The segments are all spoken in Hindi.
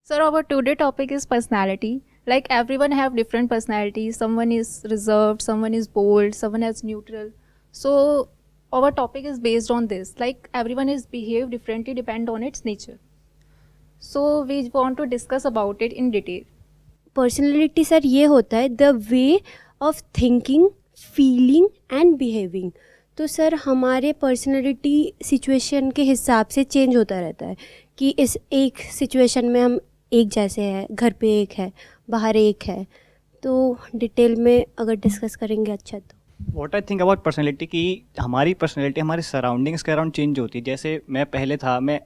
Sir, our today topic is personality. Like everyone have different personalities. Someone is reserved, someone is bold, someone is neutral. So our topic is based on this. Like everyone is behave differently depend on its nature. So we want to discuss about it in detail. Personality sir ये होता है the way of thinking, feeling and behaving. तो सर हमारे पर्सनैलिटी सिचुएशन के हिसाब से चेंज होता रहता है कि इस एक सिचुएशन में हम एक जैसे हैं, घर पे एक है, बाहर एक है। तो डिटेल में अगर डिस्कस करेंगे अच्छा तो what I think about personality कि हमारी पर्सनैलिटी हमारे सराउंडिंग्स के अराउंड चेंज होती है। जैसे मैं पहले था, मैं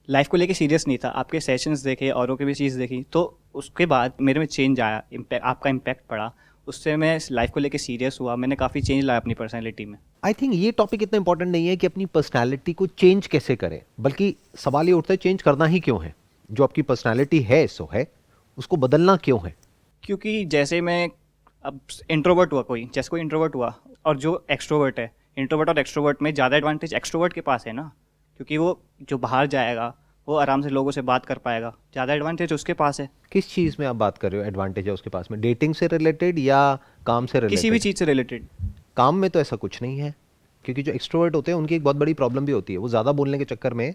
लाइफ को लेके सीरियस नहीं था, आपके सेशंस देखे, औरों की भी चीज़ देखी, तो उसके बाद मेरे में चेंज आया, आपका इम्पैक्ट पड़ा, उससे मैं लाइफ को लेके सीरियस हुआ, मैंने काफ़ी चेंज लाया अपनी पर्सनैलिटी में। आई थिंक ये टॉपिक इतना इंपॉर्टेंट नहीं है कि अपनी पर्सनालिटी को चेंज कैसे करें, बल्कि सवाल ये उठता है चेंज करना ही क्यों है। जो आपकी पर्सनालिटी है सो है, उसको बदलना क्यों है। क्योंकि जैसे मैं अब इंट्रोवर्ट हुआ, जैसे कोई इंट्रोवर्ट हुआ और जो एक्सट्रोवर्ट है, इंट्रोवर्ट और एक्सट्रोवर्ट में ज़्यादा एडवांटेज एक्सट्रोवर्ट के पास है ना, क्योंकि वो जो बाहर जाएगा वो आराम से लोगों से बात कर पाएगा, ज़्यादा एडवांटेज उसके पास है। किस चीज़ में आप बात कर रहे हो एडवांटेज है उसके पास में? डेटिंग से रिलेटेड या काम से किसी भी रिलेटेड? चीज़ से रिलेटेड। काम में तो ऐसा कुछ नहीं है, क्योंकि जो एक्सट्रोवर्ट होते हैं उनकी एक बहुत बड़ी प्रॉब्लम भी होती है, वो ज़्यादा बोलने के चक्कर में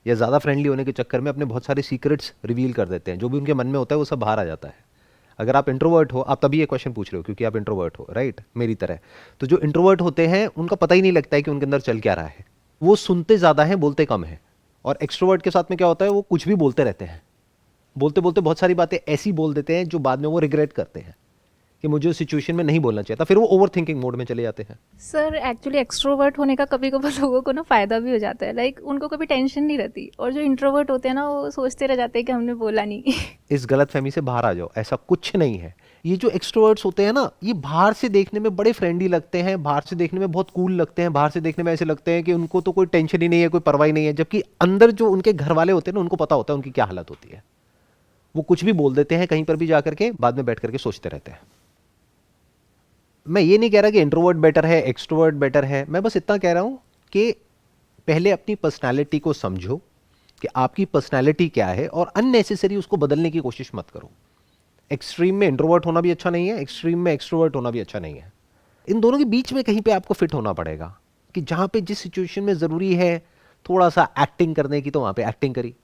या ज़्यादा फ्रेंडली होने के चक्कर में अपने बहुत सारे सीक्रेट्स रिवील कर देते हैं। जो भी उनके मन में होता है वो सब बाहर आ जाता है। अगर आप इंट्रोवर्ट हो, आप तभी ये क्वेश्चन पूछ रहे हो क्योंकि आप इंट्रोवर्ट हो, राइट, मेरी तरह। तो जो इंट्रोवर्ट होते हैं उनका पता ही नहीं लगता है कि उनके अंदर चल क्या रहा है। वो सुनते ज़्यादा हैं, बोलते कम हैं। और एक्सट्रोवर्ट के साथ में क्या होता है, वो कुछ भी बोलते रहते हैं, बोलते बोलते बहुत सारी बातें ऐसी बोल देते हैं जो बाद में वो रिग्रेट करते हैं कि मुझे उस सिचुएशन में नहीं बोलना चाहिए था, फिर वो ओवर थिंकिंग मोड में चले जाते हैं। सर एक्चुअली एक्सट्रोवर्ट होने का कभी कभी लोगों को ना फ़ायदा भी हो जाता है। लाइक उनको कभी टेंशन नहीं रहती, और जो इंट्रोवर्ट होते हैं ना वो सोचते रह जाते हैं कि हमने बोला नहीं। इस गलत फहमी से बाहर आ जाओ, ऐसा कुछ नहीं है। ये जो एक्सट्रोवर्ट्स होते हैं ना, ये बाहर से देखने में बड़े फ्रेंडली लगते हैं, बाहर से देखने में बहुत कूल लगते हैं, बाहर से देखने में ऐसे लगते हैं कि उनको तो कोई टेंशन ही नहीं है, कोई परवाह ही नहीं है, जबकि अंदर जो उनके घर वाले होते हैं ना, उनको पता होता है उनकी क्या हालत होती है। वो कुछ भी बोल देते हैं कहीं पर भी जाकर के, बाद में बैठ करके सोचते रहते हैं। मैं ये नहीं कह रहा कि इंट्रोवर्ट बेटर है, एक्सट्रोवर्ट बेटर है, मैं बस इतना कह रहा हूं कि पहले अपनी पर्सनालिटी को समझो कि आपकी पर्सनालिटी क्या है, और अननेसेसरी उसको बदलने की कोशिश मत करो। एक्सट्रीम में इंट्रोवर्ट होना भी अच्छा नहीं है, एक्सट्रीम में एक्सट्रोवर्ट होना भी अच्छा नहीं है। इन दोनों के बीच में कहीं पे आपको फिट होना पड़ेगा कि जहां पे जिस सिचुएशन में ज़रूरी है थोड़ा सा एक्टिंग करने की, तो वहां पे एक्टिंग करी,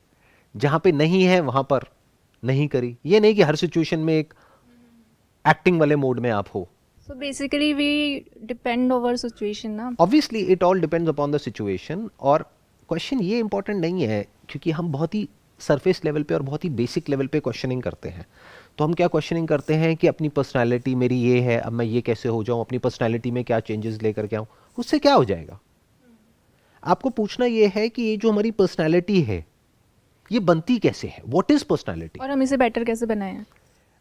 जहां पे नहीं है वहां पर नहीं करी। ये नहीं कि हर सिचुएशन में एक एक्टिंग वाले मोड में आप हो। So basically we depend over situation ना। Obviously it all depends upon the situation. और क्वेश्चन ये इंपॉर्टेंट नहीं है, क्योंकि हम बहुत ही सरफेस लेवल पे और बहुत ही बेसिक लेवल पे क्वेश्चनिंग करते हैं। तो हम क्या क्वेश्चनिंग करते हैं कि अपनी पर्सनालिटी मेरी ये है, अब मैं ये कैसे हो जाऊं, अपनी पर्सनालिटी में क्या चेंजेस लेकर के आऊं, उससे क्या हो जाएगा। आपको पूछना ये है कि ये जो हमारी पर्सनालिटी है ये बनती कैसे है, व्हाट इज पर्सनालिटी। और हम इसे बेटर कैसे बनाएं।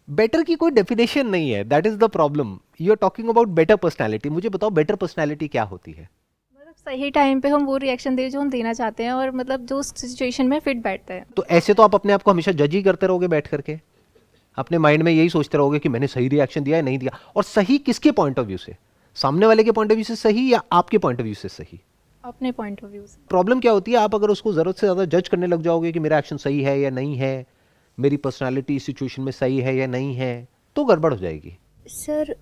बेटर की कोई डेफिनेशन नहीं है, that is the problem. You are talking about better personality. मुझे बताओ बेटर पर्सनालिटी क्या होती है। मतलब सही टाइम पे हम वो रिएक्शन दे जो हम देना चाहते हैं, और मतलब जो सिचुएशन में फिट बैठता है। तो ऐसे तो आप अपने आप को हमेशा जज ही करते रहोगे बैठ करके, अपने माइंड में यही सोचते रहोगे कि मैंने सही रिएक्शन दिया है नहीं दिया। और सही किसके पॉइंट ऑफ व्यू से, सामने वाले के पॉइंट ऑफ व्यू से सही या आपके पॉइंट ऑफ व्यू से सही। अपने पॉइंट ऑफ व्यू से। प्रॉब्लम क्या होती है, आप अगर उसको जरूरत से ज्यादा जज करने लग जाओगे कि मेरा एक्शन सही है या नहीं है, मेरी पर्सनालिटी इस सिचुएशन में सही है या नहीं है, तो गड़बड़ हो जाएगी। सर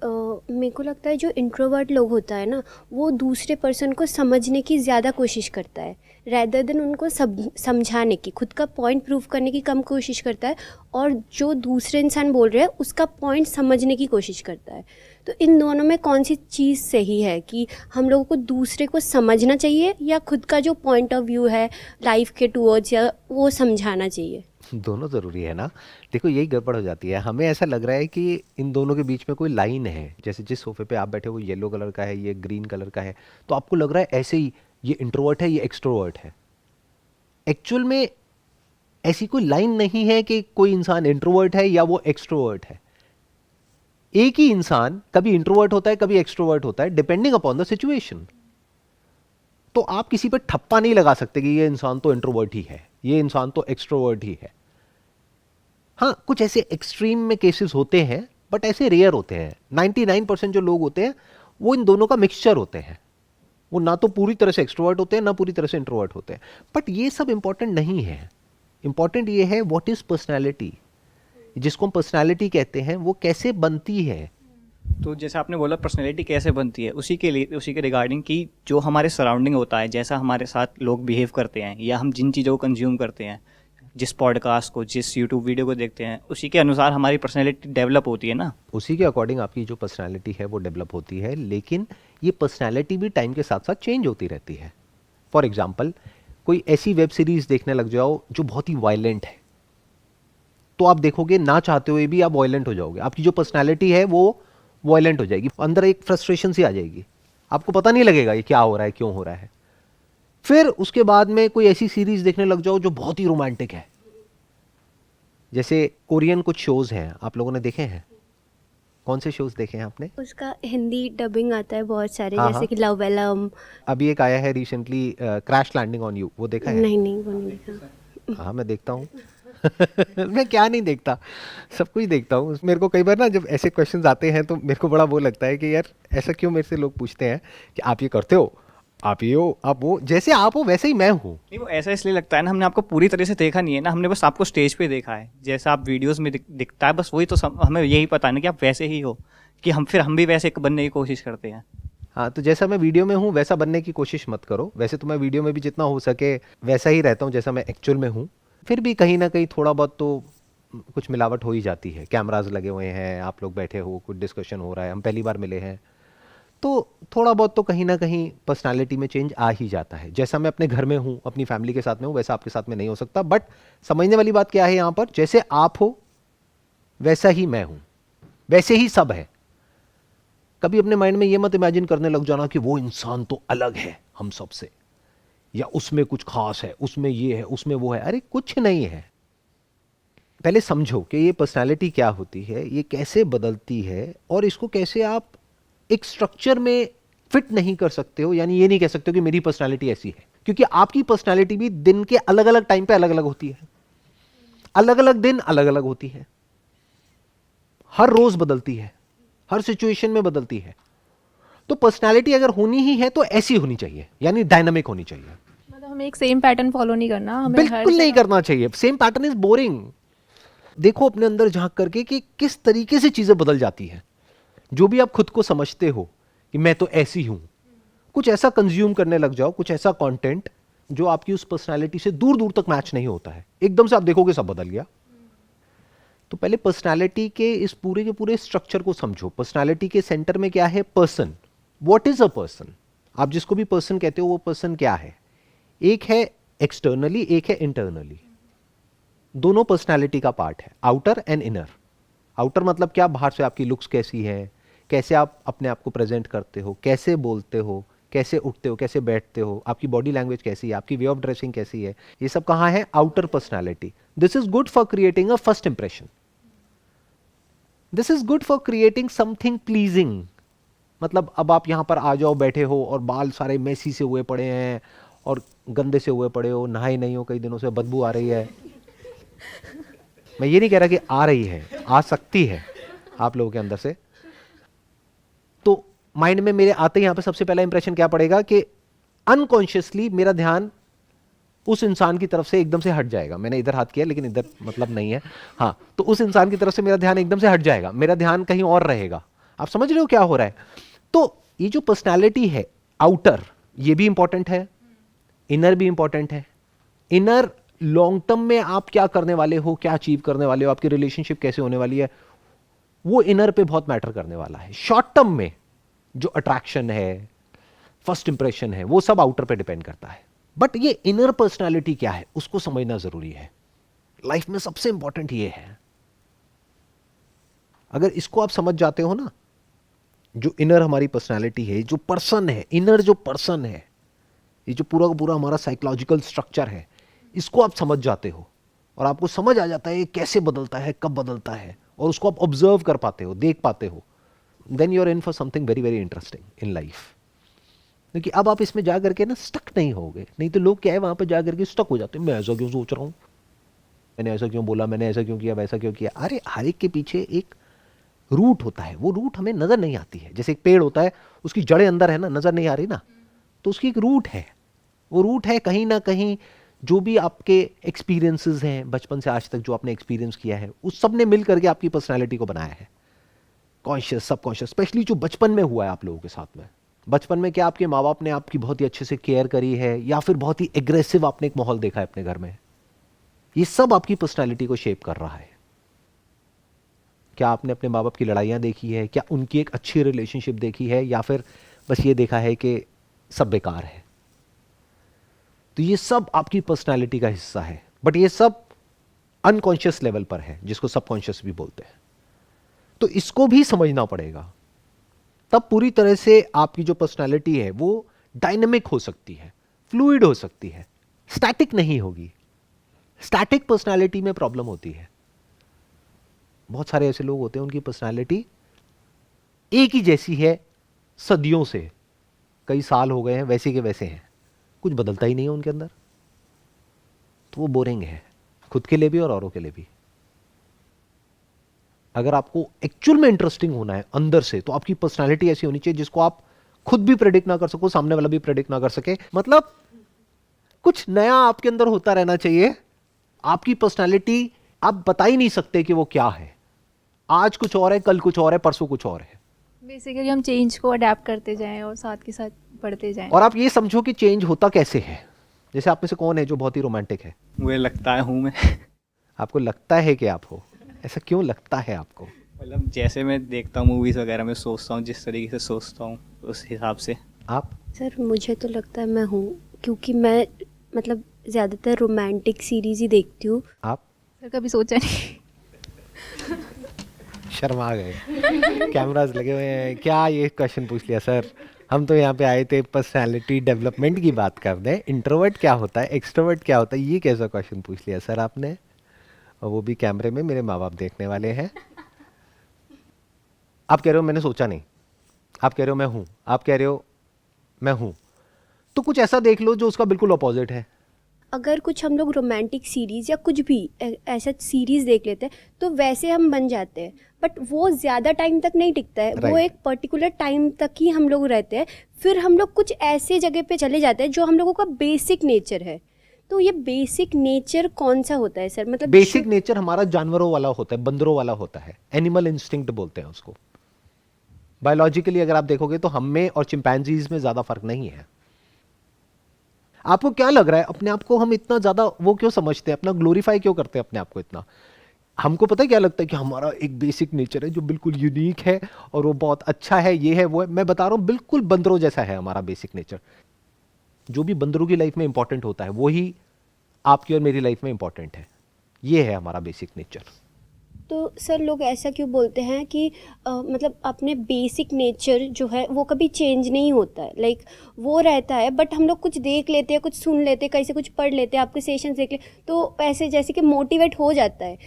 मेरे को लगता है जो इंट्रोवर्ट लोग होता है ना, वो दूसरे पर्सन को समझने की ज़्यादा कोशिश करता है रैदर देन उनको समझाने की। खुद का पॉइंट प्रूव करने की कम कोशिश करता है, और जो दूसरे इंसान बोल रहे हैं उसका पॉइंट समझने की कोशिश करता है। तो इन दोनों में कौन सी चीज़ सही है कि हम लोगों को दूसरे को समझना चाहिए या खुद का जो पॉइंट ऑफ व्यू है लाइफ के टूवर्ड्स या वो समझाना चाहिए। दोनों ज़रूरी है ना। देखो यही गड़बड़ हो जाती है, हमें ऐसा लग रहा है कि इन दोनों के बीच में कोई लाइन है। जैसे जिस सोफे पे आप बैठे हो वो येलो कलर का है, ये ग्रीन कलर का है, तो आपको लग रहा है ऐसे ही ये इंट्रोवर्ट है, ये एक्सट्रोवर्ट है। एक्चुअल में ऐसी कोई लाइन नहीं है कि कोई इंसान इंट्रोवर्ट है या वो एक्सट्रोवर्ट है। एक ही इंसान कभी इंट्रोवर्ट होता है, कभी एक्सट्रोवर्ट होता है, डिपेंडिंग अपॉन द सिचुएशन। तो आप किसी पे ठप्पा नहीं लगा सकते कि ये इंसान तो इंट्रोवर्ट ही है, ये इंसान तो एक्सट्रोवर्ट ही है। हाँ, कुछ ऐसे एक्सट्रीम में केसेस होते हैं, बट ऐसे रेयर होते हैं। 99% जो लोग होते हैं वो इन दोनों का मिक्सचर होते हैं। वो ना तो पूरी तरह से एक्सट्रोवर्ट होते हैं, ना पूरी तरह से इंट्रोवर्ट होते हैं। बट ये सब इंपॉर्टेंट नहीं है। इंपॉर्टेंट ये है व्हाट इज पर्सनैलिटी, जिसको हम पर्सनैलिटी कहते हैं वो कैसे बनती है। तो जैसे आपने बोला पर्सनैलिटी कैसे बनती है, उसी के रिगार्डिंग कि जो हमारे सराउंडिंग होता है, जैसा हमारे साथ लोग बिहेव करते हैं या हम जिन चीज़ों को कंज्यूम करते हैं, जिस पॉडकास्ट को, जिस यूट्यूब वीडियो को देखते हैं, उसी के अनुसार हमारी पर्सनैलिटी डेवलप होती है ना। उसी के अकॉर्डिंग आपकी जो पर्सनैलिटी है वो डेवलप होती है, लेकिन ये पर्सनैलिटी भी टाइम के साथ साथ चेंज होती रहती है। फॉर एग्जाम्पल, कोई ऐसी वेब सीरीज देखने लग जाओ जो बहुत ही वायलेंट है, तो आप देखोगे ना चाहते हुए भी आप वायलेंट हो जाओगे, आपकी जो पर्सनैलिटी है वो वायलेंट हो जाएगी, अंदर एक फ्रस्ट्रेशन सी आ जाएगी, आपको पता नहीं लगेगा ये क्या हो रहा है, क्यों हो रहा है। फिर उसके बाद में कोई ऐसी सीरीज देखने लग जाओ जो बहुत ही रोमांटिक है, जैसे कोरियन कुछ शोज हैं, आप लोगों ने देखे हैं? कौन से शोज देखे हैं आपने? उसका हिंदी डबिंग आता है बहुत सारे, हाँ, जैसे हाँ। कि लव एलम। अभी एक आया है recently, crash landing on you, वो देखा है? नहीं वो नहीं देखा। हाँ, मैं देखता हूँ। मैं क्या नहीं देखता, सब कुछ देखता हूँ। मेरे को कई बार ना जब ऐसे क्वेश्चंस आते हैं तो मेरे को बड़ा वो लगता है कि यार ऐसा क्यों मेरे से लोग पूछते हैं कि आप ये करते हो, आप ये हो, आप वो, जैसे आप हो वैसे ही मैं हूँ। नहीं, वो ऐसा इसलिए लगता है ना, हमने आपको पूरी तरह से देखा नहीं है ना, हमने बस आपको स्टेज पे देखा है, जैसा आप वीडियोस में दिखता है, बस वही तो हमें यही पता है ना कि आप वैसे ही हो, कि हम भी वैसे बनने की कोशिश करते हैं। हाँ, तो जैसा मैं वीडियो में हूँ वैसा बनने की कोशिश मत करो। वैसे तो मैं वीडियो में भी जितना हो सके वैसा ही रहता हूँ जैसा मैं एक्चुअल में हूँ, फिर भी कहीं ना कहीं थोड़ा बहुत तो कुछ मिलावट हो ही जाती है। कैमराज लगे हुए हैं, आप लोग बैठे हो, कुछ डिस्कशन हो रहा है, हम पहली बार मिले हैं, तो थोड़ा बहुत तो कहीं ना कहीं पर्सनालिटी में चेंज आ ही जाता है। जैसा मैं अपने घर में हूँ, अपनी फैमिली के साथ में हूँ, वैसा आपके साथ में नहीं हो सकता। बट समझने वाली बात क्या है यहाँ पर, जैसे आप हो वैसा ही मैं हूँ, वैसे ही सब है। कभी अपने माइंड में ये मत इमेजिन करने लग जाना कि वो इंसान तो अलग है हम सब से, या उसमें कुछ खास है, उसमें ये है, उसमें वो है। अरे कुछ नहीं है। पहले समझो कि ये पर्सनालिटी क्या होती है, ये कैसे बदलती है, और इसको कैसे आप एक स्ट्रक्चर में फिट नहीं कर सकते हो। यानी ये नहीं कह सकते हो कि मेरी पर्सनालिटी ऐसी है, क्योंकि आपकी पर्सनालिटी भी दिन के अलग अलग टाइम पे अलग अलग होती है, अलग अलग दिन अलग अलग होती है, हर रोज बदलती है, हर सिचुएशन में बदलती है। तो पर्सनालिटी अगर होनी ही है तो ऐसी होनी चाहिए, यानी डायनामिक होनी चाहिए। मतलब हमें एक सेम पैटर्न फॉलो नहीं करना, हमें हर बिल्कुल नहीं जगह- करना चाहिए। Same pattern is boring. देखो अपने अंदर झांक करके कि किस तरीके से चीजें बदल जाती हैं। जो भी आप खुद को समझते हो कि मैं तो ऐसी हूं, कुछ ऐसा कंज्यूम करने लग जाओ, कुछ ऐसा कंटेंट जो आपकी उस पर्सनालिटी से दूर दूर तक मैच नहीं होता है, एकदम से आप देखोगे सब बदल गया। तो पहले पर्सनालिटी के इस पूरे के पूरे स्ट्रक्चर को समझो। पर्सनालिटी के सेंटर में क्या है? Person. What is a person? आप जिसको भी पर्सन कहते हो वो पर्सन क्या है? एक है एक्सटर्नली, एक है इंटरनली। दोनों पर्सनालिटी का पार्ट है, आउटर एंड इनर। आउटर मतलब क्या? बाहर से आपकी लुक्स कैसी है, कैसे आप अपने आप को प्रेजेंट करते हो, कैसे बोलते हो, कैसे उठते हो, कैसे बैठते हो, आपकी बॉडी लैंग्वेज कैसी है, आपकी वे ऑफ ड्रेसिंग कैसी है, ये सब कहाँ है? Outer personality. This is good for creating a first impression. This is good for creating something pleasing. मतलब अब आप यहां पर आ जाओ, बैठे हो और बाल सारे मेसी से हुए पड़े हैं और गंदे से हुए पड़े हो, नहाए नहीं हो कई दिनों से, बदबू आ रही है। मैं ये नहीं कह रहा कि आ रही है, आ सकती है आप लोगों के अंदर से। तो माइंड में मेरे आते ही यहां पे सबसे पहला इंप्रेशन क्या पड़ेगा कि अनकॉन्शियसली मेरा ध्यान उस इंसान की तरफ से एकदम से हट जाएगा। मैंने इधर हाथ किया लेकिन इधर मतलब नहीं है। हाँ, तो उस इंसान की तरफ से मेरा ध्यान एकदम से हट जाएगा, मेरा ध्यान कहीं और रहेगा। आप समझ रहे हो क्या हो रहा है? तो ये जो पर्सनालिटी है आउटर, ये भी इंपॉर्टेंट है, इनर भी इंपॉर्टेंट है। इनर लॉन्ग टर्म में आप क्या करने वाले हो, क्या अचीव करने वाले हो, आपकी रिलेशनशिप कैसे होने वाली है, वो इनर पे बहुत मैटर करने वाला है। शॉर्ट टर्म में जो अट्रैक्शन है, फर्स्ट इंप्रेशन है, वो सब आउटर पे डिपेंड करता है। बट ये इनर पर्सनालिटी क्या है उसको समझना जरूरी है। लाइफ में सबसे इंपॉर्टेंट ये है। अगर इसको आप समझ जाते हो ना, जो इनर हमारी पर्सनालिटी है, जो पर्सन है, इनर जो पर्सन है, ये जो पूरा का पूरा हमारा साइकोलॉजिकल स्ट्रक्चर है, इसको आप समझ जाते हो और आपको समझ आ जाता है ये कैसे बदलता है, कब बदलता है, और उसको आप ऑब्जर्व कर पाते हो, देख पाते हो, then you are in for something very very interesting in life. क्योंकि अब आप इसमें जा करके ना स्टक नहीं होगे। नहीं तो लोग क्या है, वहां पर जा करके स्टक हो जाते हैं। मैं ऐसा क्यों सोच रहा हूं, मैंने ऐसा क्यों बोला, मैंने ऐसा क्यों किया, वैसा क्यों किया। अरे हर एक के पीछे एक रूट होता है, वो रूट हमें नजर नहीं आती है। जैसे एक पेड़ होता है, उसकी जड़ें अंदर है ना, नजर नहीं आ रही ना, तो उसकी एक रूट है। वो रूट है कहीं ना कहीं जो भी आपके एक्सपीरियंसेस हैं बचपन से आज तक जो आपने एक्सपीरियंस किया है, उस सब ने मिल करके आपकी पर्सनैलिटी को बनाया है, कॉन्शियस सबकॉन्शियस। स्पेशली जो बचपन में हुआ है आप लोगों के साथ में, बचपन में क्या आपके माँ बाप ने आपकी बहुत ही अच्छे से केयर करी है, या फिर बहुत ही एग्रेसिव आपने एक माहौल देखा है अपने घर में, ये सब आपकी पर्सनैलिटी को शेप कर रहा है। क्या आपने अपने माँ बाप की लड़ाइयाँ देखी है, क्या उनकी एक अच्छी रिलेशनशिप देखी है, या फिर बस ये देखा है कि सब बेकार है? तो ये सब आपकी पर्सनैलिटी का हिस्सा है, बट ये सब अनकॉन्शियस लेवल पर है, जिसको सबकॉन्शियस भी बोलते हैं। तो इसको भी समझना पड़ेगा, तब पूरी तरह से आपकी जो पर्सनैलिटी है वो डायनेमिक हो सकती है, फ्लूइड हो सकती है, स्टैटिक नहीं होगी। स्टैटिक पर्सनैलिटी में प्रॉब्लम होती है। बहुत सारे ऐसे लोग होते हैं उनकी पर्सनैलिटी एक ही जैसी है सदियों से, कई साल हो गए हैं, वैसे के वैसे हैं, कुछ बदलता ही नहीं है उनके अंदर, तो वो बोरिंग है, खुद के लिए भी और औरों के लिए भी। अगर आपको एक्चुअल में इंटरेस्टिंग होना है अंदर से, तो आपकी पर्सनालिटी ऐसी होनी चाहिए जिसको आप खुद भी प्रेडिक्ट ना कर सको, सामने वाला भी प्रेडिक्ट ना कर सके। मतलब कुछ नया आपके अंदर होता रहना चाहिए। आपकी पर्सनालिटी आप बता ही नहीं सकते कि वो क्या है। आज कुछ और है, कल कुछ और है, परसों कुछ और है। बेसिकली हम चेंज को अडेप्ट करते जाएं और साथ के साथ बढ़ते जाएं। और आप ये समझो कि चेंज होता कैसे है। जैसे आप में से कौन है जो बहुत ही रोमांटिक है? मुझे लगता है हूँ मैं। आपको लगता है कि आप हो? ऐसा क्यों लगता है आपको? मतलब जैसे मैं देखता हूँ मूवीज़ वगैरह में, सोचता हूँ जिस तरीके से सोचता हूँ उस हिसाब से। आप? सर मुझे तो लगता है मैं हूँ, क्योंकि मैं मतलब ज़्यादातर रोमांटिक सीरीज़ ही देखती हूँ। आप? सर कभी सोचा नहीं। शर्मा गए। कैमरास लगे हुए हैं, क्या ये क्वेश्चन पूछ लिया सर? हम तो यहाँ पे आए थे पर्सनालिटी डेवलपमेंट की बात करने। इंट्रोवर्ट क्या होता है, एक्सट्रोवर्ट क्या होता है, ये कैसा क्वेश्चन पूछ लिया सर आपने? और वो भी कैमरे में, मेरे माँ बाप देखने वाले हैं। आप कह रहे हो मैंने सोचा नहीं, आप कह रहे हो मैं हूं, आप कह रहे हो मैं हूं, तो कुछ ऐसा देख लो जो उसका बिल्कुल अपोजिट है। अगर कुछ हम लोग रोमांटिक सीरीज़ या कुछ भी ऐसा सीरीज़ देख लेते हैं तो वैसे हम बन जाते हैं, बट वो ज़्यादा टाइम तक नहीं टिकता है। वो Right. एक पर्टिकुलर टाइम तक ही हम लोग रहते हैं, फिर हम लोग कुछ ऐसे जगह पे चले जाते हैं जो हम लोगों का बेसिक नेचर है। तो ये बेसिक नेचर कौन सा होता है सर? मतलब बेसिक नेचर हमारा जानवरों वाला होता है, बंदरों वाला होता है, एनिमल इंस्टिंक्ट बोलते हैं उसको। बायोलॉजिकली अगर आप देखोगे तो हम में और चिंपैंजीज में ज्यादा फर्क नहीं है। आपको क्या लग रहा है अपने आप को हम इतना ज्यादा वो क्यों समझते हैं, अपना ग्लोरीफाई क्यों करते हैं अपने आप को इतना? हमको पता है क्या लगता है कि हमारा एक बेसिक नेचर है जो बिल्कुल यूनिक है और वो बहुत अच्छा है, ये है वो है। मैं बता रहा हूं बिल्कुल बंदरों जैसा है हमारा बेसिक नेचर। जो भी बंदरों की लाइफ में इंपॉर्टेंट होता है वही आपकी और मेरी लाइफ में इंपॉर्टेंट है। ये है हमारा बेसिक नेचर। तो सर लोग ऐसा क्यों बोलते हैं कि मतलब अपने बेसिक नेचर जो है वो कभी चेंज नहीं होता है, लाइक वो रहता है, बट हम लोग कुछ देख लेते हैं, कुछ सुन लेते हैं, कहीं से कुछ पढ़ लेते हैं, आपके सेशन देख ले तो ऐसे जैसे कि मोटिवेट हो जाता है,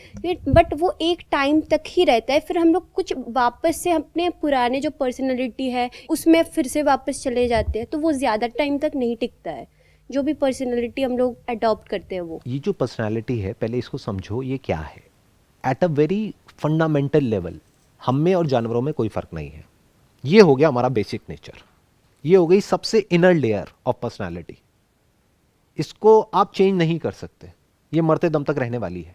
बट वो एक टाइम तक ही रहता है। फिर हम लोग कुछ वापस से अपने पुराने जो पर्सनैलिटी है उसमें फिर से वापस चले जाते हैं, तो वो ज़्यादा टाइम तक नहीं टिकता है जो भी पर्सनैलिटी हम लोग अडॉप्ट करते हैं वो। ये जो पर्सनालिटी है पहले इसको समझो ये क्या है। At a very fundamental level हम में और जानवरों में कोई फर्क नहीं है। ये हो गया हमारा बेसिक नेचर, ये हो गई सबसे इनर लेयर ऑफ पर्सनालिटी। इसको आप चेंज नहीं कर सकते, ये मरते दम तक रहने वाली है।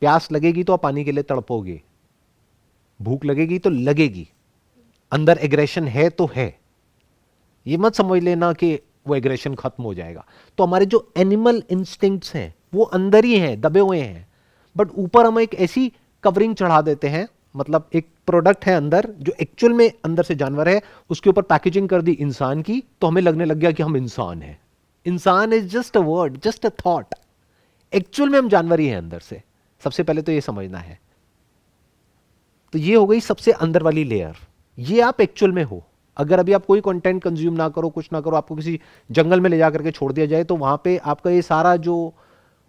प्यास लगेगी तो आप पानी के लिए तड़पोगे, भूख लगेगी तो लगेगी, अंदर एग्रेशन है तो है। ये मत समझ लेना कि वो एग्रेशन खत्म हो जाएगा। तो हमारे जो एनिमल इंस्टिंक्ट्स हैं वो अंदर ही हैं, दबे हुए हैं, बट ऊपर हम एक ऐसी कवरिंग चढ़ा देते हैं, मतलब एक प्रोडक्ट है अंदर जो एक्चुअल में अंदर से जानवर है, उसके ऊपर पैकेजिंग कर दी इंसान की, तो हमें लगने लग गया कि हम इंसान हैं। इंसान is just a word, just a thought. Actual में हम जानवर ही हैं अंदर से। सबसे पहले तो ये समझना है। तो ये हो गई सबसे अंदर वाली लेयर, ये आप एक्चुअल में हो। अगर अभी आप कोई कंटेंट कंज्यूम ना करो, कुछ ना करो, आपको किसी जंगल में ले जा करके छोड़ दिया जाए, तो वहां पे आपका ये सारा जो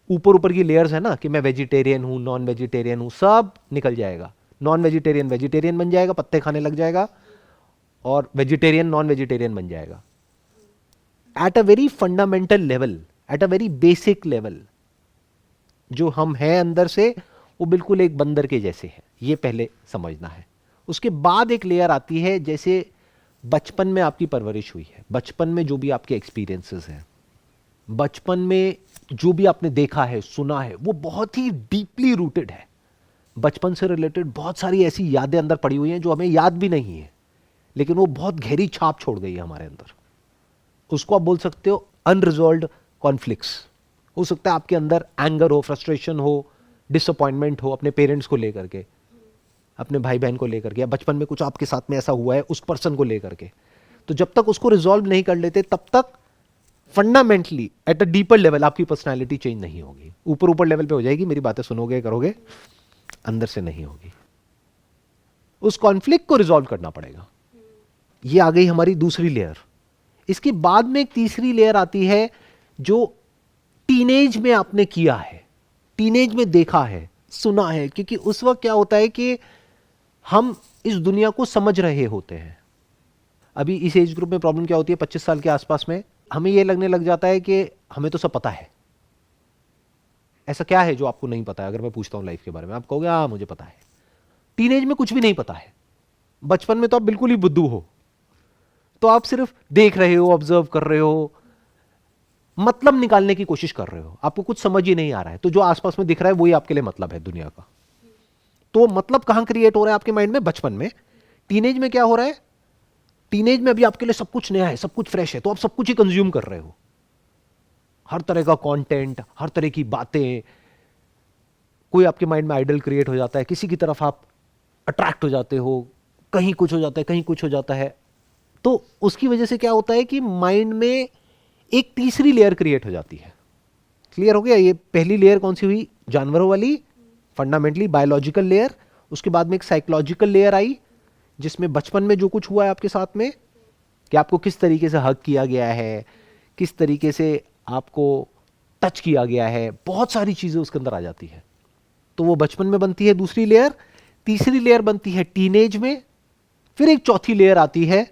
ऊपर ऊपर की लेयर्स है ना कि मैं वेजिटेरियन हूं, नॉन वेजिटेरियन हूं, सब निकल जाएगा। नॉन वेजिटेरियन वेजिटेरियन बन जाएगा, पत्ते खाने लग जाएगा, और वेजिटेरियन नॉन वेजिटेरियन बन जाएगा। At a very fundamental level, at a very basic level, जो हम हैं अंदर से वो बिल्कुल एक बंदर के जैसे है। ये पहले समझना है। उसके बाद एक लेयर आती है, जैसे बचपन में आपकी परवरिश हुई है, बचपन में जो भी आपके एक्सपीरियंसेस हैं बचपन में जो भी आपने देखा है, सुना है, वो बहुत ही डीपली रूटेड है। बचपन से रिलेटेड बहुत सारी ऐसी यादें अंदर पड़ी हुई हैं जो हमें याद भी नहीं है, लेकिन वो बहुत गहरी छाप छोड़ गई है हमारे अंदर। उसको आप बोल सकते हो अनरिजॉल्व्ड कॉन्फ्लिक्ट्स। हो सकता है आपके अंदर एंगर हो, फ्रस्ट्रेशन हो, डिसअपॉइंटमेंट हो अपने पेरेंट्स को लेकर के, अपने भाई बहन को लेकर के, या बचपन में कुछ आपके साथ में ऐसा हुआ है उस पर्सन को लेकर के। तो जब तक उसको रिजॉल्व नहीं कर लेते तब तक fundamentally at a deeper level आपकी पर्सनालिटी चेंज नहीं होगी। ऊपर ऊपर लेवल पे हो जाएगी, मेरी बातें सुनोगे करोगे, अंदर से नहीं होगी। उस कॉन्फ्लिक्ट को रिजॉल्व करना पड़ेगा। ये आ गई हमारी दूसरी लेयर। इसके बाद में एक तीसरी लेयर आती है जो टीनेज में आपने किया है, टीनेज में देखा है, सुना है। क्योंकि उस वक्त क्या होता है कि हम इस दुनिया को समझ रहे होते हैं। अभी इस एज ग्रुप में प्रॉब्लम क्या होती है, 25 साल के आसपास में हमें यह लगने लग जाता है कि हमें तो सब पता है। ऐसा क्या है जो आपको नहीं पता है? अगर मैं पूछता हूं लाइफ के बारे में, आप कहोगे हाँ मुझे पता है। टीनेज में कुछ भी नहीं पता है। बचपन में तो आप बिल्कुल ही बुद्धू हो, तो आप सिर्फ देख रहे हो, ऑब्जर्व कर रहे हो, मतलब निकालने की कोशिश कर रहे हो, आपको कुछ समझ ही नहीं आ रहा है। तो जो आसपास में दिख रहा है वही आपके लिए मतलब है दुनिया का। तो मतलब कहां क्रिएट हो रहा है आपके माइंड में? बचपन में। टीनेज में क्या हो रहा है? टीनेज में अभी आपके लिए सब कुछ नया है, सब कुछ फ्रेश है, तो आप सब कुछ ही कंज्यूम कर रहे हो। हर तरह का कंटेंट, हर तरह की बातें। कोई आपके माइंड में आइडल क्रिएट हो जाता है, किसी की तरफ आप अट्रैक्ट हो जाते हो, कहीं कुछ हो जाता है, कहीं कुछ हो जाता है। तो उसकी वजह से क्या होता है कि माइंड में एक तीसरी लेयर क्रिएट हो जाती है। क्लियर हो गया? ये पहली लेयर कौन सी हुई? जानवरों वाली, फंडामेंटली बायोलॉजिकल लेयर। उसके बाद में एक साइकोलॉजिकल लेयर आई, जिसमें बचपन में जो कुछ हुआ है आपके साथ में, कि आपको किस तरीके से हक किया गया है, किस तरीके से आपको टच किया गया है, बहुत सारी चीजें उसके अंदर आ जाती है। तो वो बचपन में बनती है दूसरी लेयर। तीसरी लेयर बनती है टीनेज में। फिर एक चौथी लेयर आती है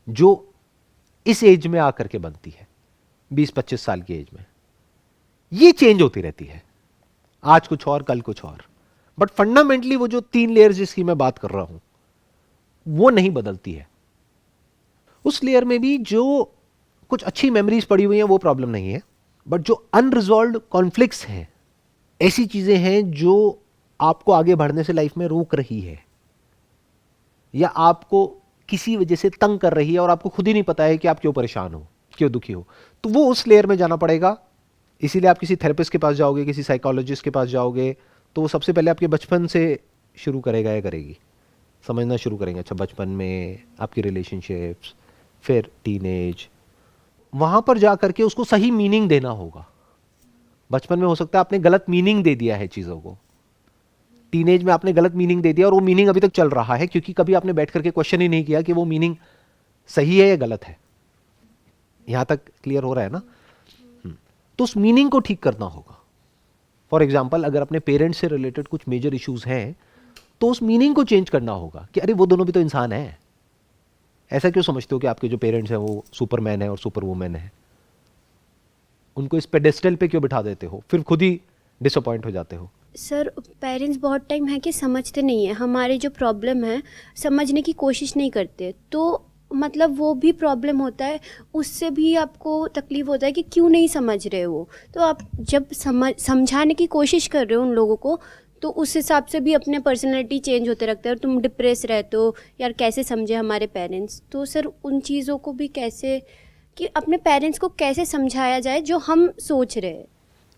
जो इस एज में आकर के बनती है, 20-25 साल की एज में। ये चेंज होती रहती है, आज कुछ और, कल कुछ और। बट फंडामेंटली वो जो 3 लेयर जिसकी मैं बात कर रहा हूं वो नहीं बदलती है। उस लेयर में भी जो कुछ अच्छी मेमोरीज पड़ी हुई हैं वो प्रॉब्लम नहीं है, बट जो अनरिजॉल्व्ड कॉन्फ्लिक्ट्स हैं, ऐसी चीजें हैं जो आपको आगे बढ़ने से लाइफ में रोक रही है, या आपको किसी वजह से तंग कर रही है और आपको खुद ही नहीं पता है कि आप क्यों परेशान हो, क्यों दुखी हो। तो वो उस लेयर में जाना पड़ेगा। इसीलिए आप किसी थेरेपिस्ट के पास जाओगे, किसी साइकोलॉजिस्ट के पास जाओगे, तो वो सबसे पहले आपके बचपन से शुरू करेगा या करेगी, समझना शुरू करेंगे। अच्छा, बचपन में आपकी रिलेशनशिप्स, फिर टीनेज, वहां पर जा करके उसको सही मीनिंग देना होगा। बचपन में हो सकता है आपने गलत मीनिंग दे दिया है चीज़ों को, टीनेज में आपने गलत मीनिंग दे दिया और वो मीनिंग अभी तक चल रहा है, क्योंकि कभी आपने बैठ करके क्वेश्चन ही नहीं किया कि वो मीनिंग सही है या गलत है। यहां तक क्लियर हो रहा है ना? तो उस मीनिंग को ठीक करना होगा। फॉर एग्जाम्पल, अगर अपने पेरेंट्स से रिलेटेड कुछ मेजर इश्यूज हैं तो उस मीनिंग को चेंज करना होगा कि अरे वो दोनों भी तो इंसान है। ऐसा क्यों समझते हो कि आपके जो पेरेंट्स हैं वो सुपरमैन है और सुपर वुमेन है? उनको इस पेडेस्टल पे क्यों बिठा देते हो? फिर खुद ही डिसअपॉइंट हो जाते हो। सर, पेरेंट्स बहुत टाइम है कि समझते नहीं है हमारे जो प्रॉब्लम है, समझने की कोशिश नहीं करते। तो मतलब वो भी प्रॉब्लम होता है, उससे भी आपको तकलीफ होता है कि क्यों नहीं समझ रहे हो। तो आप जब समझाने की कोशिश कर रहे हो उन लोगों को, तो उस हिसाब से भी अपने पर्सनैलिटी चेंज होते रखते हैं। और तुम डिप्रेस रहते हो, यार कैसे समझे हमारे पेरेंट्स। तो सर उन चीज़ों को भी कैसे, कि अपने पेरेंट्स को कैसे समझाया जाए जो हम सोच रहे हैं।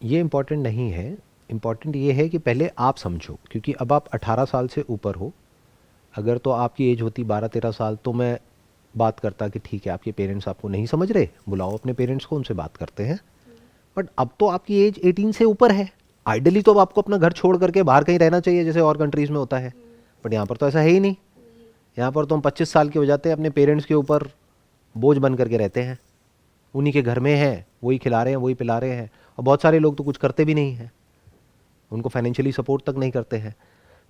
ये इम्पॉर्टेंट नहीं है। इम्पॉर्टेंट ये है कि पहले आप समझो, क्योंकि अब आप 18 साल से ऊपर हो। अगर तो आपकी एज होती 12-13 साल तो मैं बात करता कि ठीक है आपके पेरेंट्स आपको नहीं समझ रहे, बुलाओ अपने पेरेंट्स को, उनसे बात करते हैं। बट अब तो आपकी एज 18 से ऊपर है। आइडियली तो अब आपको अपना घर छोड़ करके बाहर कहीं रहना चाहिए, जैसे और कंट्रीज़ में होता है। बट यहाँ पर तो ऐसा है ही नहीं। यहाँ पर तो हम 25 साल के हो जाते हैं, अपने पेरेंट्स के ऊपर बोझ बन करके रहते हैं। उन्हीं के घर में हैं, वही खिला रहे हैं, वही पिला रहे हैं। और बहुत सारे लोग तो कुछ करते भी नहीं हैं, उनको फाइनेंशियली सपोर्ट तक नहीं करते हैं।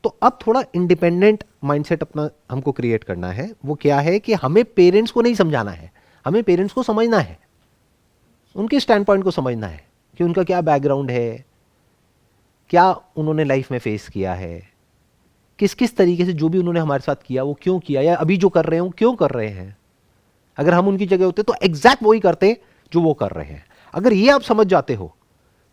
तो अब थोड़ा इंडिपेंडेंट माइंडसेट अपना हमको क्रिएट करना है। वो क्या है कि हमें पेरेंट्स को नहीं समझाना है, हमें पेरेंट्स को समझना है, उनके स्टैंड पॉइंट को समझना है कि उनका क्या बैकग्राउंड है, क्या उन्होंने लाइफ में फेस किया है, किस किस तरीके से जो भी उन्होंने हमारे साथ किया वो क्यों किया, या अभी जो कर रहे हैं वो क्यों कर रहे हैं। अगर हम उनकी जगह होते तो एग्जैक्ट वही करते जो वो कर रहे हैं। अगर ये आप समझ जाते हो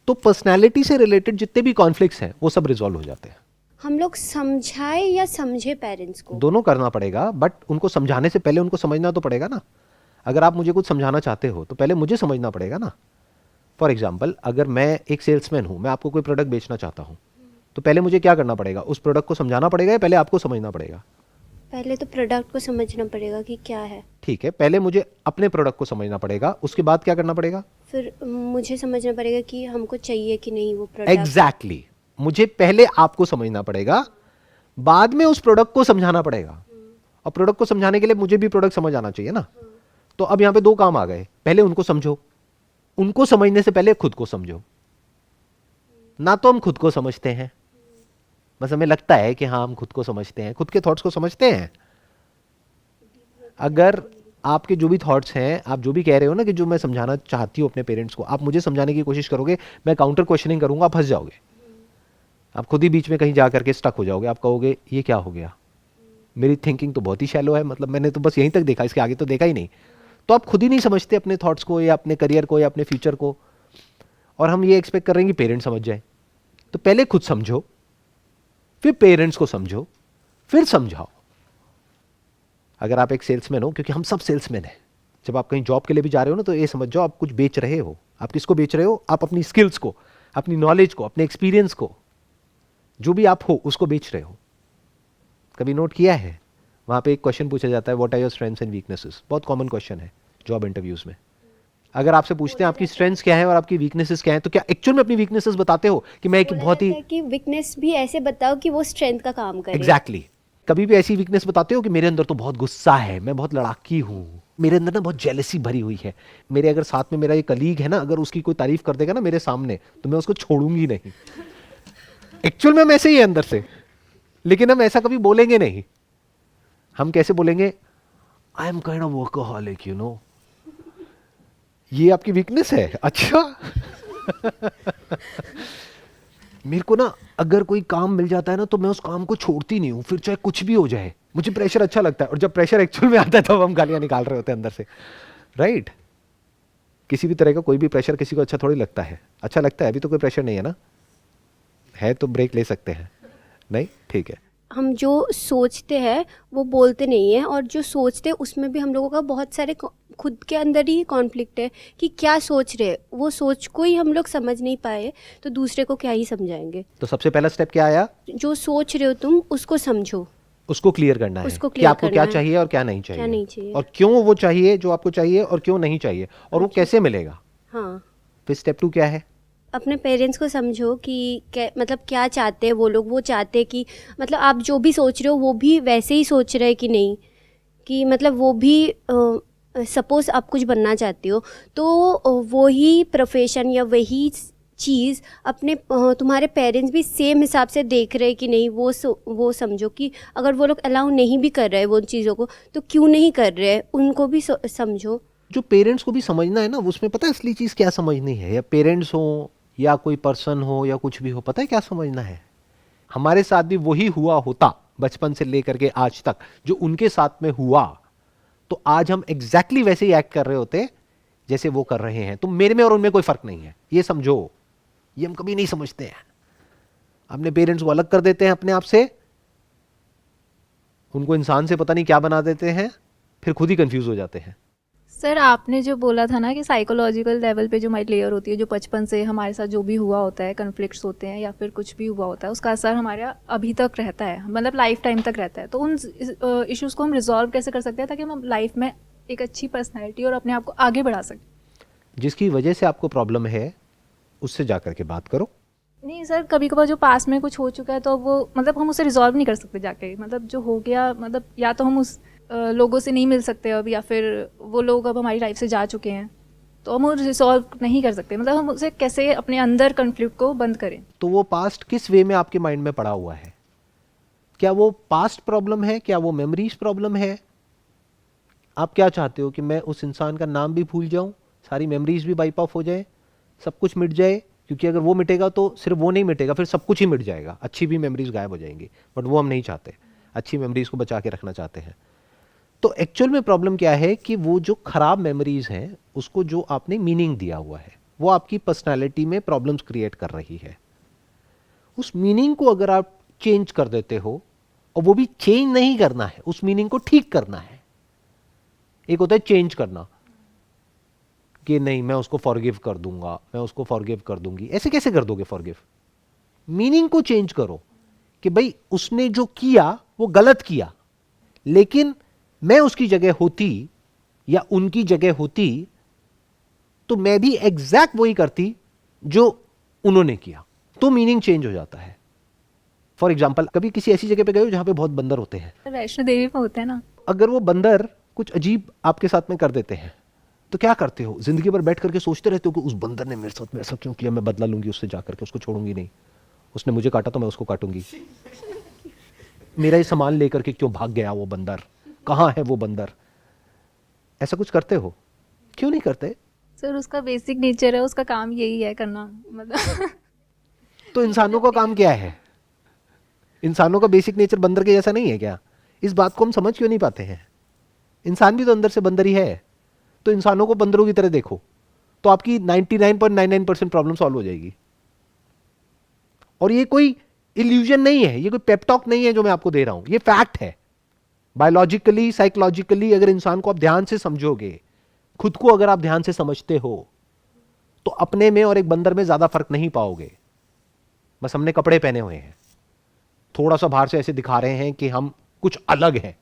तो पर्सनैलिटी से रिलेटेड जितने भी कॉन्फ्लिक्ट्स हैं वो सब रिजॉल्व हो जाते हैं। हम लोग समझाए या समझे पेरेंट्स को? दोनों करना पड़ेगा, बट उनको समझाने से पहले उनको समझना तो पड़ेगा ना। अगर आप मुझे कुछ समझाना चाहते हो तो पहले मुझे समझना पड़ेगा ना। फॉर एग्जाम्पल, अगर मैं एक सेल्समैन हूं, मैं आपको कोई प्रोडक्ट बेचना चाहता हूं, तो पहले मुझे क्या करना पड़ेगा? उस प्रोडक्ट को समझाना पड़ेगा या पहले आपको समझना पड़ेगा? पहले तो प्रोडक्ट को समझना पड़ेगा कि क्या है, ठीक है, पहले मुझे अपने प्रोडक्ट को समझना पड़ेगा, उसके बाद क्या करना पड़ेगा? फिर मुझे समझना पड़ेगा कि हमको चाहिए कि नहीं वो प्रोडक्ट। एग्जैक्टली मुझे पहले आपको समझना पड़ेगा, बाद में उस प्रोडक्ट को समझाना पड़ेगा। और प्रोडक्ट को समझाने के लिए मुझे भी प्रोडक्ट समझ आना चाहिए ना। तो अब यहां पे दो काम आ गए, पहले उनको समझो, उनको समझने से पहले खुद को समझो। ना तो हम खुद को समझते हैं, बस हमें लगता है कि हाँ हम खुद को समझते हैं, खुद के थॉट्स को समझते हैं। अगर आपके जो भी थॉट्स हैं, आप जो भी कह रहे हो ना कि जो मैं समझाना चाहती हूँ अपने पेरेंट्स को, आप मुझे समझाने की कोशिश करोगे, मैं काउंटर क्वेश्चनिंग करूंगा, आप फंस जाओगे। आप खुद ही बीच में कहीं जा करके स्टक हो जाओगे। आप कहोगे ये क्या हो गया, मेरी थिंकिंग तो बहुत ही शैलो है, मतलब मैंने तो बस यहीं तक देखा, इसके आगे तो देखा ही नहीं। तो आप खुद ही नहीं समझते अपने थॉट्स को या अपने करियर को या अपने फ्यूचर को, और हम ये एक्सपेक्ट कर रहे हैं कि पेरेंट्स समझ जाए। तो पहले खुद समझो, फिर पेरेंट्स को समझो, फिर समझाओ। अगर आप एक सेल्समैन हो, क्योंकि हम सब सेल्समैन हैं, जब आप कहीं जॉब के लिए भी जा रहे हो ना, तो ये समझ जाओ आप कुछ बेच रहे हो। आप किसको बेच रहे हो? आप अपनी स्किल्स को, अपनी नॉलेज को, अपने एक्सपीरियंस को, जो भी आप हो उसको बेच रहे हो। कभी नोट किया है वहां पे एक क्वेश्चन पूछा जाता है, what are your strengths and weaknesses? बहुत कॉमन क्वेश्चन है जॉब इंटरव्यूज में। अगर आपसे पूछते हैं आपकी स्ट्रेंथ्स क्या है और आपकी वीकनेसेस क्या है, तो क्या एक्चुअल में अपनी वीकनेसेस बताते हो कि मैं एक बहुत ही कि वीकनेस भी ऐसे बताओ कि वो स्ट्रेंथ का काम करे। एग्जैक्टली कभी भी ऐसी वीकनेस बताते हो कि मेरे अंदर तो बहुत गुस्सा है, मैं बहुत लड़ाकी हूँ, मेरे अंदर ना बहुत जेलसी भरी हुई है, मेरे अगर साथ में मेरा एक कलीग है ना, अगर उसकी कोई तारीफ कर देगा ना मेरे सामने, तो मैं उसको छोड़ूंगी नहीं। एक्चुअल में हम ऐसे ही है अंदर से, लेकिन हम ऐसा कभी बोलेंगे नहीं। हम कैसे बोलेंगे? I am kind of workaholic, you know. ये आपकी वीकनेस है? अच्छा। मेरे को ना अगर कोई काम मिल जाता है ना, तो मैं उस काम को छोड़ती नहीं हूं, फिर चाहे कुछ भी हो जाए। मुझे प्रेशर अच्छा लगता है, और जब प्रेशर एक्चुअल में आता है तब हम गालियां निकाल रहे होते हैं अंदर से, राइट? किसी भी तरह का कोई भी प्रेशर किसी को अच्छा थोड़ी लगता है। अच्छा लगता है? अभी तो कोई प्रेशर नहीं है ना, है तो ब्रेक ले सकते हैं। नहीं, ठीक है। हम जो सोचते हैं वो बोलते नहीं है, और जो सोचते हैं उसमें भी हम लोगों का बहुत सारे खुद के अंदर ही कॉन्फ्लिक्ट है कि क्या सोच रहे हैं। वो सोच को ही हम लोग समझ नहीं पाए तो दूसरे को क्या ही समझाएंगे। तो सबसे पहला स्टेप क्या आया? जो सोच रहे हो तुम उसको समझो, उसको क्लियर करना है उसको कि clear आपको करना क्या है। चाहिए और क्या नहीं चाहिए, क्या नहीं चाहिए। और क्यों वो चाहिए जो आपको चाहिए और क्यों नहीं चाहिए, और वो कैसे मिलेगा। हाँ, फिर स्टेप 2 क्या है? अपने पेरेंट्स को समझो कि मतलब क्या चाहते हैं वो लोग। वो चाहते हैं कि मतलब आप जो भी सोच रहे हो वो भी वैसे ही सोच रहे हैं कि नहीं, कि मतलब वो भी सपोज़ आप कुछ बनना चाहते हो तो वही प्रोफेशन या वही चीज़ अपने तुम्हारे पेरेंट्स भी सेम हिसाब से देख रहे हैं कि नहीं, वो समझो कि अगर वो लोग अलाउ नहीं भी कर रहे हैं वो चीज़ों को, तो क्यों नहीं कर रहे हैं, उनको भी समझो। जो पेरेंट्स को भी समझना है ना, उसमें पता है असली चीज क्या समझनी है? या पेरेंट्स हो या कोई पर्सन हो या कुछ भी हो, पता है क्या समझना है? हमारे साथ भी वही हुआ होता बचपन से लेकर के आज तक जो उनके साथ में हुआ, तो आज हम एग्जैक्टली वैसे ही एक्ट कर रहे होते जैसे वो कर रहे हैं। तो मेरे में और उनमें कोई फर्क नहीं है, ये समझो। ये हम कभी नहीं समझते हैं। अपने पेरेंट्स को अलग कर देते हैं अपने आप से, उनको इंसान से पता नहीं क्या बना देते हैं, फिर खुद ही कंफ्यूज हो जाते हैं। सर आपने जो बोला था ना कि साइकोलॉजिकल लेवल पे जो हमारी लेयर होती है, जो बचपन से हमारे साथ जो भी हुआ होता है, कन्फ्लिक्ट्स होते हैं या फिर कुछ भी हुआ होता है, उसका असर हमारे अभी तक रहता है, मतलब लाइफ टाइम तक रहता है। तो उन इश्यूज़ को हम रिजॉल्व कैसे कर सकते हैं ताकि हम लाइफ में एक अच्छी पर्सनैलिटी और अपने आप को आगे बढ़ा सकें? जिसकी वजह से आपको प्रॉब्लम है उससे जाकर के बात करो। नहीं सर, कभी कभार जो पास में कुछ हो चुका है तो वो मतलब हम उसे रिजॉल्व नहीं कर सकते जाके, मतलब जो हो गया, मतलब या तो हम उस लोगों से नहीं मिल सकते अब, या फिर वो लोग अब हमारी लाइफ से जा चुके हैं तो हम रिजॉल्व नहीं कर सकते। मतलब हम उसे कैसे अपने अंदर कन्फ्लिक्ट को बंद करें? तो वो पास्ट किस वे में आपके माइंड में पड़ा हुआ है? क्या वो पास्ट प्रॉब्लम है? क्या वो मेमोरीज प्रॉब्लम है? आप क्या चाहते हो कि मैं उस इंसान का नाम भी भूल जाऊं, सारी मेमोरीज भी वाइप ऑफ हो जाए, सब कुछ मिट जाए? क्योंकि अगर वो मिटेगा तो सिर्फ वो नहीं मिटेगा, फिर सब कुछ ही मिट जाएगा, अच्छी भी मेमोरीज गायब हो जाएंगी। बट वो हम नहीं चाहते, अच्छी मेमोरीज को बचा के रखना चाहते हैं। तो एक्चुअल में प्रॉब्लम क्या है कि वो जो खराब मेमोरीज हैं उसको जो आपने मीनिंग दिया हुआ है, वो आपकी पर्सनालिटी में प्रॉब्लम्स क्रिएट कर रही है। उस मीनिंग को अगर आप चेंज कर देते हो, और वो भी चेंज नहीं करना है, उस मीनिंग को ठीक करना है। एक होता है चेंज करना कि नहीं मैं उसको फॉरगिव कर दूंगा, मैं उसको फॉरगिव कर दूंगी। ऐसे कैसे कर दोगे फॉरगिव? मीनिंग को चेंज करो कि भाई उसने जो किया वो गलत किया, लेकिन मैं उसकी जगह होती या उनकी जगह होती तो मैं भी एग्जैक्ट वही करती जो उन्होंने किया, तो मीनिंग चेंज हो जाता है। फॉर एग्जाम्पल, कभी किसी ऐसी जगह पे गए हो जहां पे बहुत बंदर होते हैं, वैष्णो देवी में होते हैं ना, अगर वो बंदर कुछ अजीब आपके साथ में कर देते हैं तो क्या करते हो? जिंदगी भर बैठ करके सोचते रहते हो कि उस बंदर ने मेरे साथ में ऐसा क्यों किया, मैं बदला लूंगी उससे, जाकर के उसको छोड़ूंगी नहीं, उसने मुझे काटा तो मैं उसको काटूंगी, मेरा ये सामान लेकर के क्यों भाग गया वो बंदर, कहां है वो बंदर? ऐसा कुछ करते हो? क्यों नहीं करते? सर उसका बेसिक नेचर है, उसका काम यही है करना, मतलब तो इंसानों का काम क्या है? इंसानों का बेसिक नेचर बंदर के जैसा नहीं है क्या? इस बात को हम समझ क्यों नहीं पाते हैं? इंसान भी तो अंदर से बंदर ही है। तो इंसानों को बंदरों की तरह देखो तो आपकी 99.99% प्रॉब्लम सॉल्व हो जाएगी। और ये कोई इल्यूजन नहीं है, ये कोई पेपटॉक नहीं है जो मैं आपको दे रहा हूं, ये फैक्ट है। बायोलॉजिकली, साइकोलॉजिकली अगर इंसान को आप ध्यान से समझोगे, खुद को अगर आप ध्यान से समझते हो, तो अपने में और एक बंदर में ज्यादा फर्क नहीं पाओगे। बस हमने कपड़े पहने हुए हैं, थोड़ा सा बाहर से ऐसे दिखा रहे हैं कि हम कुछ अलग हैं,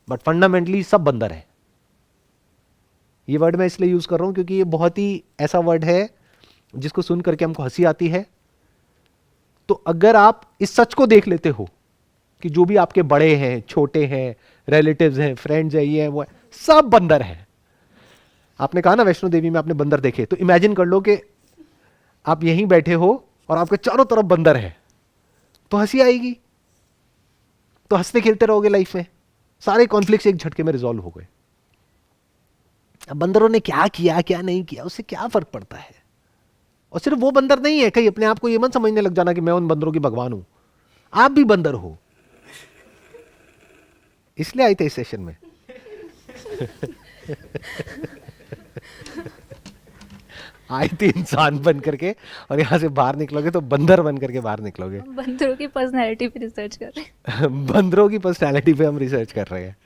बट फंडामेंटली सब बंदर है। ये वर्ड मैं इसलिए यूज कर रहा हूं क्योंकि ये बहुत ही ऐसा वर्ड है जिसको सुन करके हमको हंसी आती है। तो अगर आप इस सच को देख लेते हो कि जो भी आपके बड़े हैं, छोटे हैं, रिलेटिव्स हैं, फ्रेंड्स हैं, ये है वो है, सब बंदर हैं। आपने कहा ना वैष्णो देवी में आपने बंदर देखे, तो इमेजिन कर लो कि आप यहीं बैठे हो और आपके चारों तरफ बंदर है, तो हंसी आएगी, तो हंसते खेलते रहोगे लाइफ में, सारे कॉन्फ्लिक्ट्स एक झटके में रिजॉल्व हो गए। अब बंदरों ने क्या किया क्या नहीं किया उससे क्या फर्क पड़ता है? और सिर्फ वो बंदर नहीं है, कहीं अपने आप को ये मत समझने लग जाना कि मैं उन बंदरों की भगवान हूं, आप भी बंदर हो। इसलिए आए थे इस सेशन में। आए थे इंसान बन करके, और यहां से बाहर निकलोगे तो बंदर बन करके बाहर निकलोगे। हम बंदरों की पर्सनैलिटी पे रिसर्च कर रहे हैं। बंदरों की पर्सनैलिटी पे हम रिसर्च कर रहे हैं।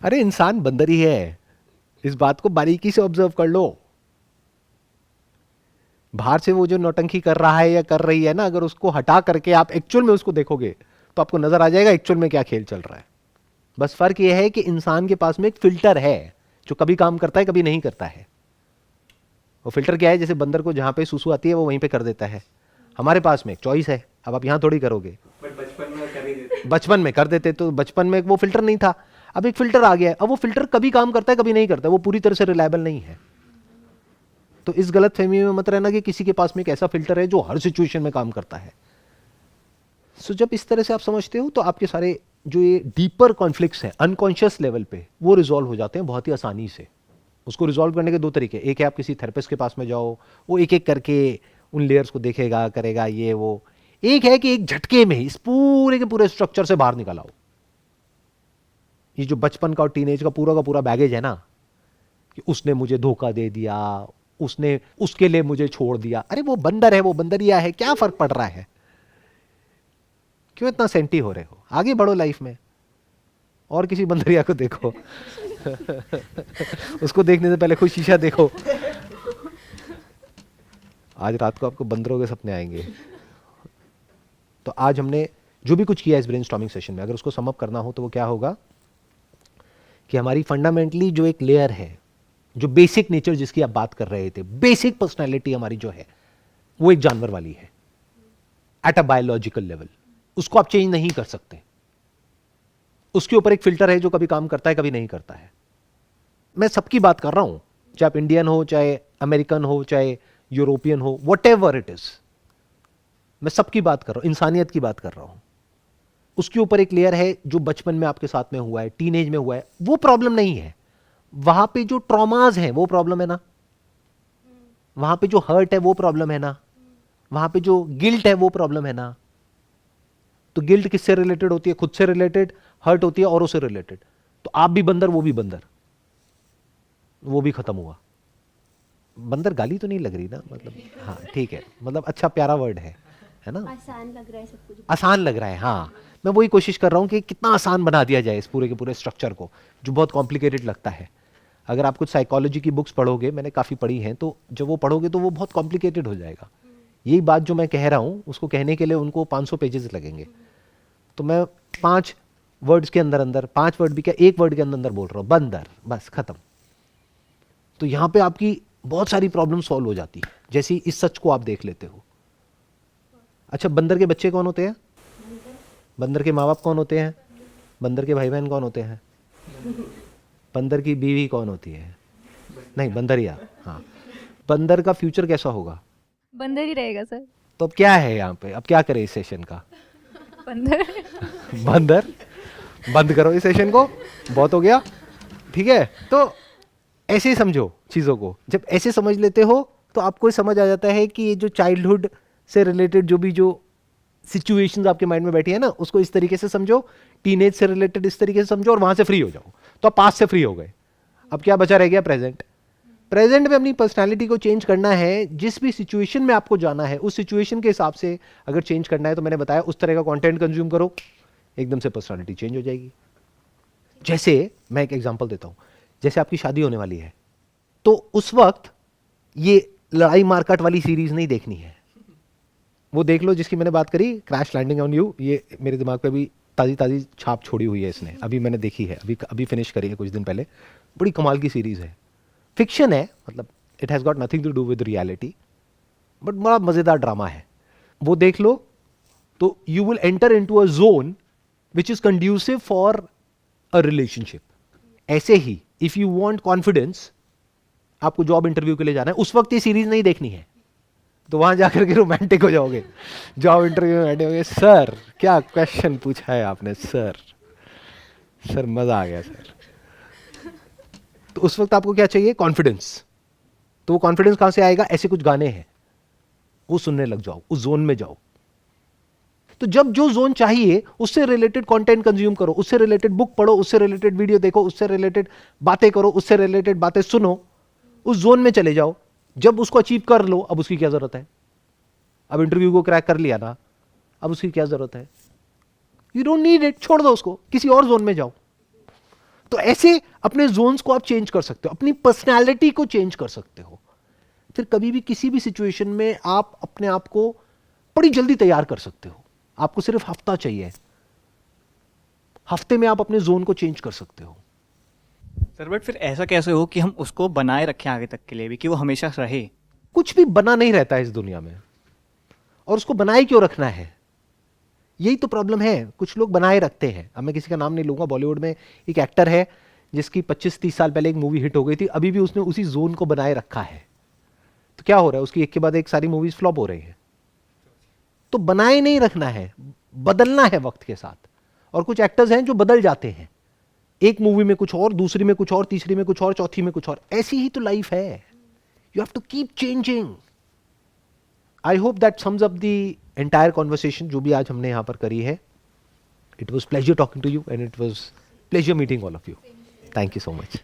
अरे इंसान बंदर ही है, इस बात को बारीकी से ऑब्जर्व कर लो। बाहर से वो जो नौटंकी कर रहा है या कर रही है ना, अगर उसको हटा करके आप एक्चुअल में उसको देखोगे तो आपको नजर आ जाएगा एक्चुअल में क्या खेल चल रहा है। बस फर्क यह है कि इंसान के पास में एक फिल्टर है जो कभी काम करता है कभी नहीं करता है। वो फिल्टर क्या है? जैसे बंदर को जहां पे सुसु आती है वो वहीं पे कर देता है। हमारे पास में एक चॉइस है, अब आप यहां थोड़ी करोगे, बचपन में कर देते, तो बचपन में वो फिल्टर नहीं था, अब एक फिल्टर आ गया है। अब वो फिल्टर कभी काम करता है कभी नहीं करता, वो पूरी तरह से रिलायबल नहीं है। तो इस गलत फहमी में मत रहना कि किसी के पास में एक ऐसा फिल्टर है जो हर सिचुएशन में काम करता है। सो जब इस तरह से आप समझते हो तो आपके सारे जो ये डीपर कॉन्फ्लिक्ट्स हैं अनकॉन्शियस लेवल पे, वो रिजॉल्व हो जाते हैं बहुत ही आसानी से। उसको रिजॉल्व करने के दो तरीके, एक है आप किसी थेरेपिस्ट के पास में जाओ, वो एक एक करके उन लेयर्स को देखेगा, करेगा ये वो। एक है कि एक झटके में इस पूरे के पूरे स्ट्रक्चर से बाहर निकल आओ। ये जो बचपन का और टीनेज का पूरा बैगेज है ना, कि उसने मुझे धोखा दे दिया, उसने उसके लिए मुझे छोड़ दिया, अरे वो बंदर है, वो बंदरिया है, क्या फर्क पड़ रहा है? क्यों इतना सेंटी हो रहे हो? आगे बढ़ो लाइफ में और किसी बंदरिया को देखो। उसको देखने से पहले खुद शीशा देखो। आज रात को आपको बंदरों के सपने आएंगे। तो आज हमने जो भी कुछ किया इस ब्रेनस्टॉर्मिंग सेशन में, अगर उसको सम अप करना हो तो वो क्या होगा कि हमारी फंडामेंटली जो एक लेयर है, जो बेसिक नेचर जिसकी आप बात कर रहे थे, बेसिक पर्सनैलिटी हमारी जो है वो एक जानवर वाली है एट अ बायोलॉजिकल लेवल। उसको आप चेंज नहीं कर सकते। उसके ऊपर एक फिल्टर है जो कभी काम करता है कभी नहीं करता है। मैं सबकी बात कर रहा हूं, चाहे आप इंडियन हो, चाहे अमेरिकन हो, चाहे यूरोपियन हो, व्हाटएवर इट इज, मैं सबकी बात कर रहा हूं, इंसानियत की बात कर रहा हूं। उसके ऊपर एक लेयर है जो बचपन में आपके साथ में हुआ है, टीनेज में हुआ है, वो प्रॉब्लम नहीं है। वहां पे जो ट्रॉमाज हैं वो प्रॉब्लम है ना, वहां पे जो हर्ट है वो प्रॉब्लम है ना, वहां पे जो गिल्ट है वो प्रॉब्लम है ना। तो गिल्ट किससे रिलेटेड होती है? खुद से रिलेटेड। हर्ट होती है औरों से रिलेटेड। तो आप भी बंदर, वो भी बंदर, वो भी खत्म हुआ। बंदर गाली तो नहीं लग रही ना, मतलब हाँ ठीक है, मतलब अच्छा प्यारा वर्ड है ना, आसान लग रहा है सब कुछ। आसान लग रहा है। हाँ, मैं वही कोशिश कर रहा हूँ कि कितना आसान बना दिया जाए इस पूरे के पूरे स्ट्रक्चर को, जो बहुत कॉम्प्लिकेटेड लगता है। अगर आप कुछ साइकोलॉजी की बुक्स पढ़ोगे, मैंने काफ़ी पढ़ी हैं, तो जब वो पढ़ोगे तो वो बहुत कॉम्प्लिकेटेड हो जाएगा। यही बात जो मैं कह रहा हूँ उसको कहने के लिए उनको 500 पेजेस लगेंगे, तो मैं 5 वर्ड्स के अंदर अंदर, 5 वर्ड भी क्या, 1 वर्ड के अंदर अंदर बोल रहा हूँ, बंदर, बस खत्म। तो यहाँ पे आपकी बहुत सारी प्रॉब्लम सॉल्व हो जाती है। जैसे इस सच को आप देख लेते हो। अच्छा, बंदर के बच्चे कौन होते हैं? बंदर के माँ बाप कौन होते हैं? बंदर के भाई बहन कौन होते हैं? बंदर की बीवी कौन होती है? नहीं, बंदरिया। हाँ, बंदर का फ्यूचर कैसा होगा? बंदर ही रहेगा सर। तो अब क्या है यहाँ पे, अब क्या करें इस सेशन का? बंदर। बंदर, बंद करो इस सेशन को, बहुत हो गया। ठीक है, तो ऐसे ही समझो चीज़ों को। जब ऐसे समझ लेते हो तो आपको समझ आ जाता है कि ये जो चाइल्डहुड से रिलेटेड जो भी जो सिचुएशंस आपके माइंड में बैठी है ना, उसको इस तरीके से समझो, टीनेज से रिलेटेड इस तरीके से समझो, और वहां से फ्री हो जाओ। तो आप पास्ट से फ्री हो गए, अब क्या बचा रह गया? प्रेजेंट। प्रेजेंट में अपनी पर्सनालिटी को चेंज करना है। जिस भी सिचुएशन में आपको जाना है, उस सिचुएशन के हिसाब से अगर चेंज करना है, तो मैंने बताया उस तरह का कंटेंट कंज्यूम करो, एकदम से पर्सनालिटी चेंज हो जाएगी। जैसे मैं एक एग्जांपल देता हूं, जैसे आपकी शादी होने वाली है, तो उस वक्त ये लड़ाई मारकाट वाली सीरीज नहीं देखनी है। वो देख लो जिसकी मैंने बात करी, क्रैश लैंडिंग ऑन यू। ये मेरे दिमाग पे भी ताज़ी ताज़ी छाप छोड़ी हुई है इसने, अभी मैंने देखी है, अभी फिनिश करी है कुछ दिन पहले। बड़ी कमाल की सीरीज है, फिक्शन है, मतलब it has got nothing to do with reality, but बड़ा मज़ेदार ड्रामा है। वो देख लो तो you will enter into a zone which is conducive for a relationship. ऐसे ही इफ़ यू वांट कॉन्फिडेंस, आपको जॉब इंटरव्यू के लिए जाना है, उस वक्त ये सीरीज नहीं देखनी है, तो वहां जाकर के रोमांटिक हो जाओगे। जॉब इंटरव्यू में बैठे होगे, सर क्या क्वेश्चन पूछा है आपने, सर सर मजा आ गया सर। तो उस वक्त आपको क्या चाहिए? कॉन्फिडेंस। तो वो कॉन्फिडेंस कहां से आएगा? ऐसे कुछ गाने हैं, वो सुनने लग जाओ, उस जोन में जाओ। तो जब जो जोन चाहिए उससे रिलेटेड कंटेंट कंज्यूम करो, उससे रिलेटेड बुक पढ़ो, उससे रिलेटेड वीडियो देखो, उससे रिलेटेड बातें करो, उससे रिलेटेड बातें सुनो, उस जोन में चले जाओ। जब उसको अचीव कर लो, अब उसकी क्या जरूरत है? अब इंटरव्यू को क्रैक कर लिया ना, अब उसकी क्या जरूरत है? यू डोंट नीड इट, छोड़ दो उसको, किसी और जोन में जाओ। तो ऐसे अपने जोन्स को आप चेंज कर सकते हो, अपनी पर्सनैलिटी को चेंज कर सकते हो। फिर कभी भी किसी भी सिचुएशन में आप अपने आप को बड़ी जल्दी तैयार कर सकते हो। आपको सिर्फ हफ्ता चाहिए, हफ्ते में आप अपने जोन को चेंज कर सकते हो। सर बट फिर ऐसा कैसे हो कि हम उसको बनाए रखें आगे तक के लिए भी, कि वो हमेशा रहे? कुछ भी बना नहीं रहता है इस दुनिया में, और उसको बनाए क्यों रखना है? यही तो प्रॉब्लम है, कुछ लोग बनाए रखते हैं। अब मैं किसी का नाम नहीं लूंगा, बॉलीवुड में एक एक्टर है जिसकी 25-30 साल पहले एक मूवी हिट हो गई थी, अभी भी उसने उसी जोन को बनाए रखा है। तो क्या हो रहा है, उसकी एक के बाद एक सारी मूवीज फ्लॉप हो रही है। तो बनाए नहीं रखना है, बदलना है वक्त के साथ। और कुछ एक्टर्स हैं जो बदल जाते हैं, एक मूवी में कुछ और, दूसरी में कुछ और, तीसरी में कुछ और, चौथी में कुछ और। ऐसी ही तो लाइफ है, you have to keep changing. I hope that sums up the entire conversation जो भी आज हमने यहां पर करी है। It was pleasure talking to you and it was pleasure meeting all of you. Thank you so much.